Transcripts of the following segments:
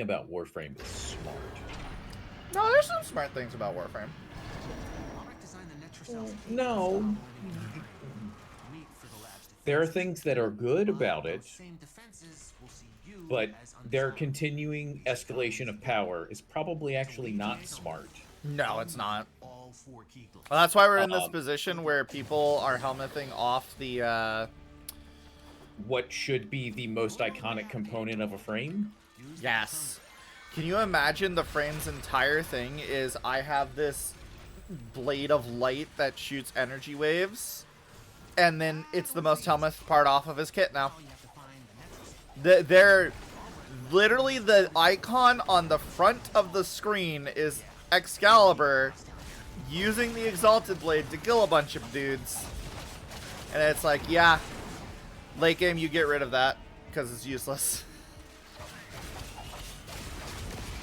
about Warframe is smart. No, there's some smart things about Warframe. No. There are things that are good about it, but their continuing escalation of power is probably actually not smart. No, it's not. Well, that's why we're in this Um, position where people are helmeting off the, what should be the most iconic component of a frame? Yes. Can you imagine the frame's entire thing is I have this blade of light that shoots energy waves, and then it's the most helmet part off of his kit now. They're literally, the icon on the front of the screen is Excalibur using the Exalted Blade to kill a bunch of dudes. And it's like, yeah, late game you get rid of that because it's useless.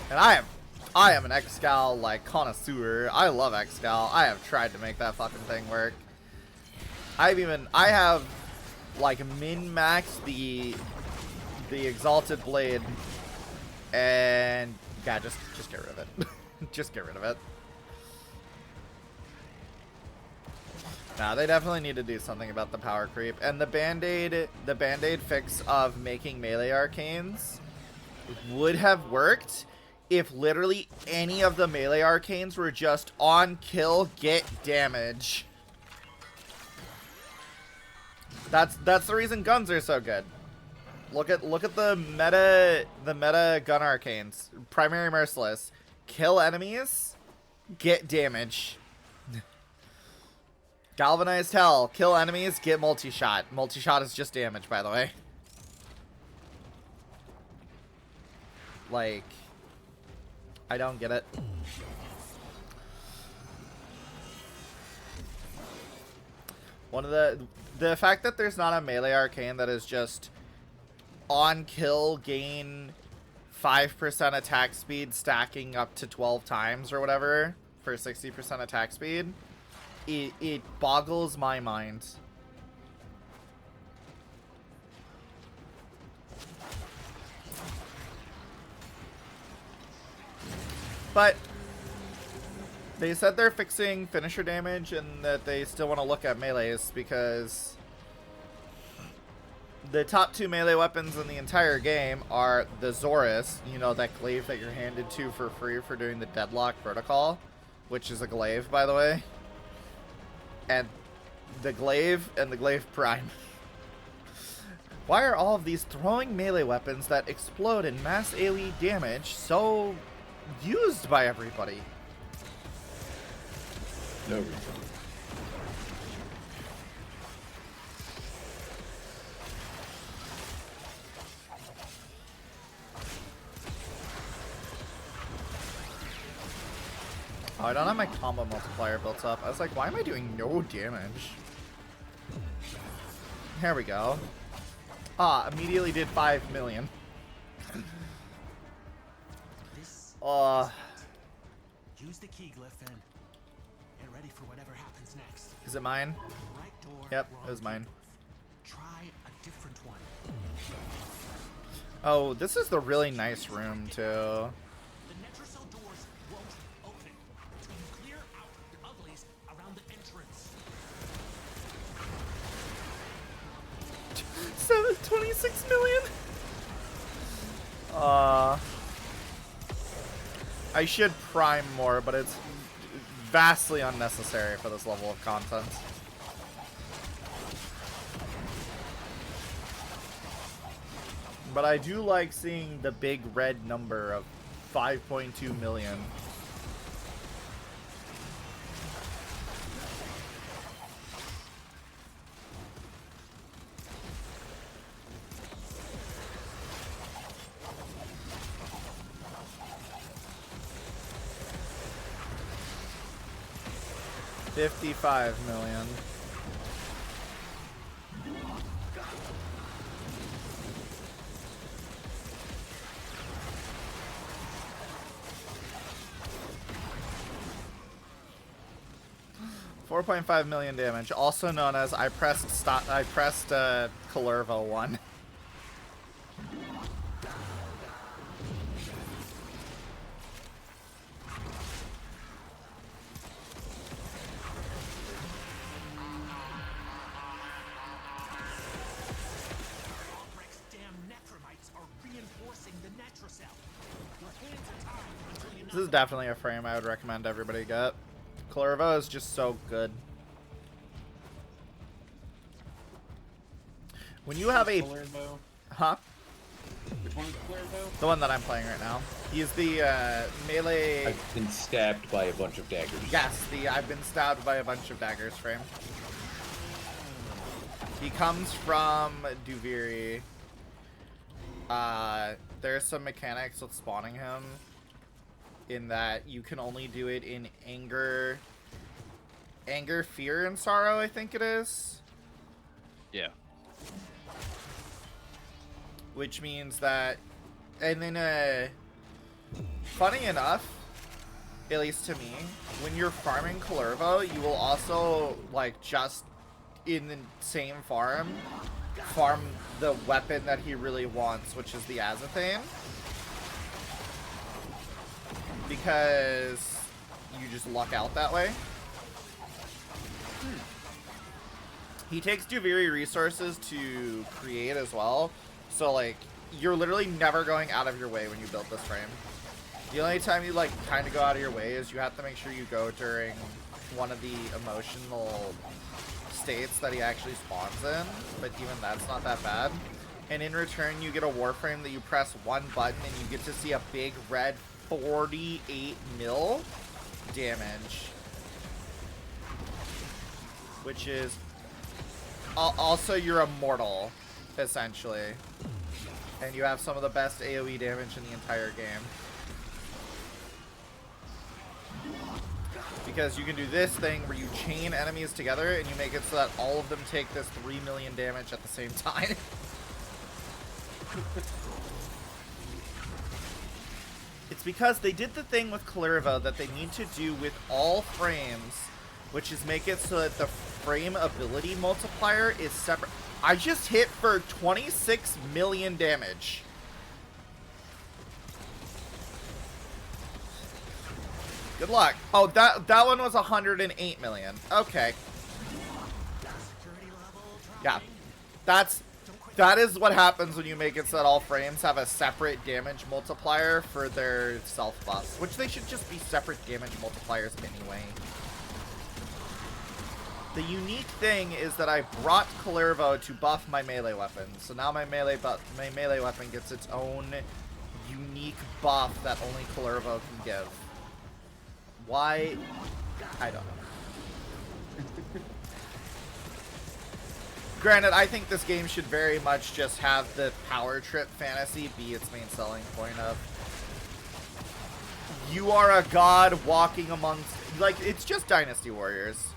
And I am an Excal like connoisseur. I love Excal. I have tried to make that fucking thing work. I have like min-maxed the Exalted Blade, and yeah, just get rid of it. Just get rid of it. Nah, they definitely need to do something about the power creep. And the band-aid fix of making melee arcanes would have worked if literally any of the melee arcanes were just on kill, get damage. That's the reason guns are so good. Look at the meta gun arcanes. Primary Merciless. Kill enemies, get damage. Galvanized Hell. Kill enemies, get multi-shot. Multi-shot is just damage, by the way. Like, I don't get it. One of the fact that there's not a melee arcane that is just on kill gain 5% attack speed stacking up to 12 times or whatever for 60% attack speed, it boggles my mind. But they said they're fixing finisher damage and that they still want to look at melees because the top two melee weapons in the entire game are the Zorus, you know, that glaive that you're handed to for free for doing the Deadlock Protocol, which is a glaive, by the way, and the glaive and the glaive prime. Why are all of these throwing melee weapons that explode in mass AoE damage so used by everybody? No reason. Oh, I don't have my combo multiplier built up. I was like, why am I doing no damage? Here we go. Ah, immediately did 5 million. Use the key glyph and get ready for whatever happens next. Is it mine? Right door, Yep, it was mine. Try a different one. Oh, this is the really nice room, too. The Netracell doors won't open until you clear out the uglies around the entrance. 26 million? I should prime more, but it's vastly unnecessary for this level of content. But I do like seeing the big red number of 5.2 million. $55 million. $4.5 million damage, also known as I pressed Kalerva 1. This is definitely a frame I would recommend everybody get. Clervo is just so good. When you have a... Clervo? Huh? Which one is Clervo? The one that I'm playing right now. He's the melee... I've been stabbed by a bunch of daggers. Yes, the I've been stabbed by a bunch of daggers frame. He comes from Duviri. There's some mechanics with spawning him in that you can only do it in anger, fear, and sorrow, I think it is. Yeah. Which means that, and then, funny enough, at least to me, when you're farming Clervo, you will also, like, just in the same farm the weapon that he really wants, which is the Azathane. Because you just luck out that way. He takes Duviri resources to create as well. So, like, you're literally never going out of your way when you build this frame. The only time you, like, kind of go out of your way is you have to make sure you go during one of the emotional states that he actually spawns in. But even that's not that bad. And in return, you get a warframe that you press one button and you get to see a big red 48 mil damage. Which is... Also, you're immortal, essentially. And you have some of the best AoE damage in the entire game. Because you can do this thing where you chain enemies together and you make it so that all of them take this 3 million damage at the same time. It's because they did the thing with Clervo that they need to do with all frames, which is make it so that the frame ability multiplier is separate. I just hit for 26 million damage. Good luck. Oh, that one was 108 million. Okay. Yeah. That is what happens when you make it so that all frames have a separate damage multiplier for their self buffs, which they should just be separate damage multipliers anyway. The unique thing is that I brought Clervo to buff my melee weapon, so now my melee weapon gets its own unique buff that only Clervo can give. Why? I don't know. Granted, I think this game should very much just have the power trip fantasy be its main selling point of you are a god walking amongst, like, it's just Dynasty Warriors.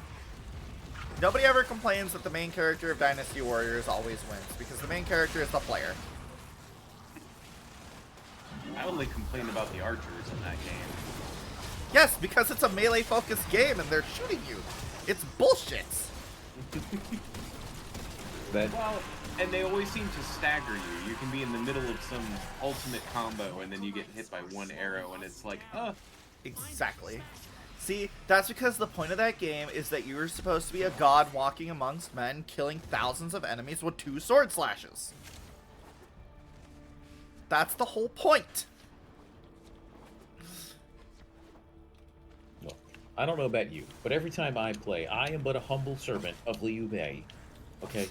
Nobody ever complains that the main character of Dynasty Warriors always wins, because the main character is the player. I only complain about the archers in that game. Yes, because it's a melee-focused game and they're shooting you. It's bullshit. Well, and they always seem to stagger you. You can be in the middle of some ultimate combo and then you get hit by one arrow and it's like, Exactly. See, that's because the point of that game is that you were supposed to be a god walking amongst men, killing thousands of enemies with 2 sword slashes. That's the whole point. Well, I don't know about you, but every time I play, I am but a humble servant of Liu Bei. Okay?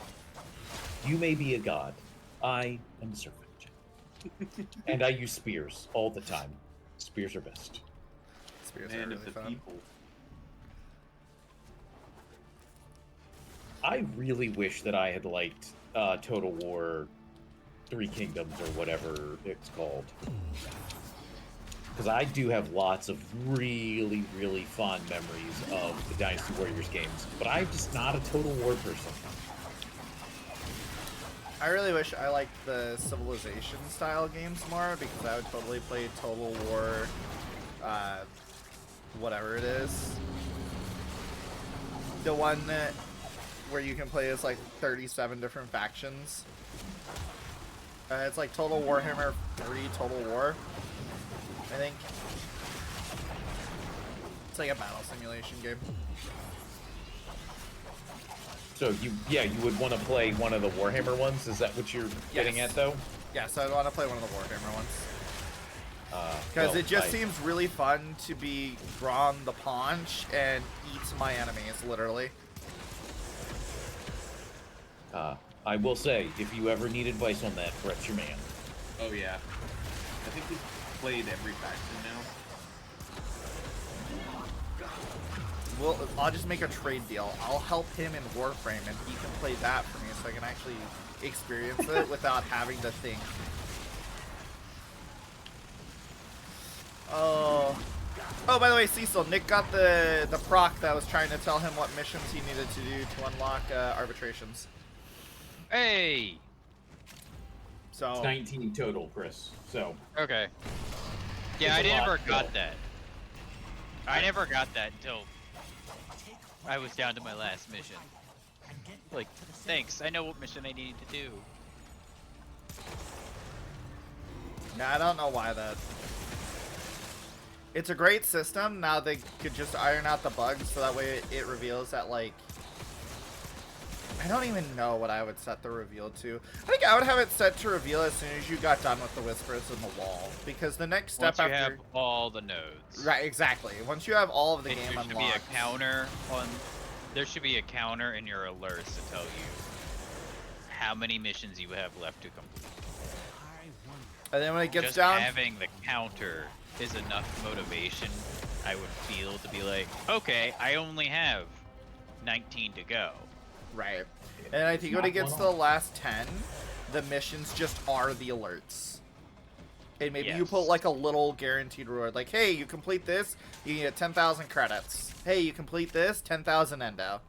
You may be a god. I am a servant. And I use spears all the time. Spears are best. Spears man are of really the fun. people. I really wish that I had liked Total War 3 Kingdoms or whatever it's called. Because I do have lots of really, really fond memories of the Dynasty Warriors games, but I'm just not a Total War person. I really wish I liked the Civilization style games more, because I would totally play Total War, whatever it is. The one where you can play as like 37 different factions. It's like Total Warhammer 3 Total War, I think. It's like a battle simulation game. So you would want to play one of the Warhammer ones? Is that what you're getting at, though? Yeah, so I'd want to play one of the Warhammer ones. Because Well, it just seems really fun to be Gron the Paunch and eat my enemies, literally. I will say, if you ever need advice on that, Brett's your man. Oh yeah. I think he's played every faction now. Well, I'll just make a trade deal. I'll help him in Warframe, and he can play that for me, so I can actually experience it without having to think. Oh, by the way, Cecil, Nick got the proc that was trying to tell him what missions he needed to do to unlock arbitrations. Hey. So It's 19 total, Chris. So Okay. Yeah, It's a I never lot, got Bill. that. I never got that until I was down to my last mission. Like, thanks. I know what mission I needed to do. nah, I don't know why that. It's a great system. Now they could just iron out the bugs, so that way it reveals that, like, I don't even know what I would set the reveal to. I think I would have it set to reveal as soon as you got done with the whispers in the wall, because the next step Once you after have all the nodes. right, exactly. Once you have all of the There game should be unlocked, a counter on. There should be a counter in your alerts to tell you how many missions you have left to complete. and then when it gets Just down, having the counter is enough motivation, I would feel, to be like, okay, I only have 19 to go. right. And I think when it gets to the last 10, the missions just are the alerts. And maybe you Yes. put like a little guaranteed reward, like, hey, you complete this, you get 10,000 credits. Hey, you complete this, 10,000 endo.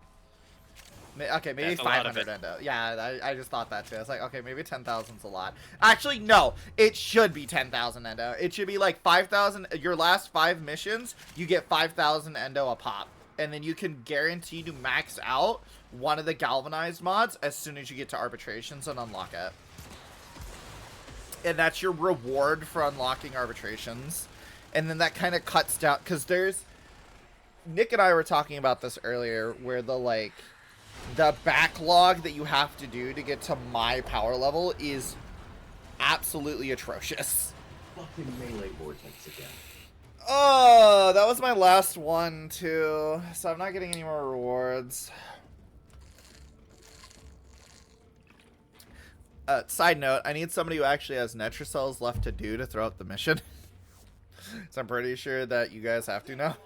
Okay, maybe That's a lot of 500 it. endo. Yeah, I just thought that too. I was like, okay, maybe 10,000's a lot. Actually, no, it should be 10,000 endo. It should be like 5,000. Your last 5 missions, you get 5,000 endo a pop. And then you can guarantee to max out one of the galvanized mods as soon as you get to arbitrations and unlock it. And that's your reward for unlocking arbitrations. And then that kind of cuts down, because there's, Nick and I were talking about this earlier, where the backlog that you have to do to get to my power level is absolutely atrocious. fucking melee vortex again. Oh, that was my last one too, so I'm not getting any more rewards. Side note, I need somebody who actually has Netracells left to do to throw out the mission. So I'm pretty sure that you guys have to now.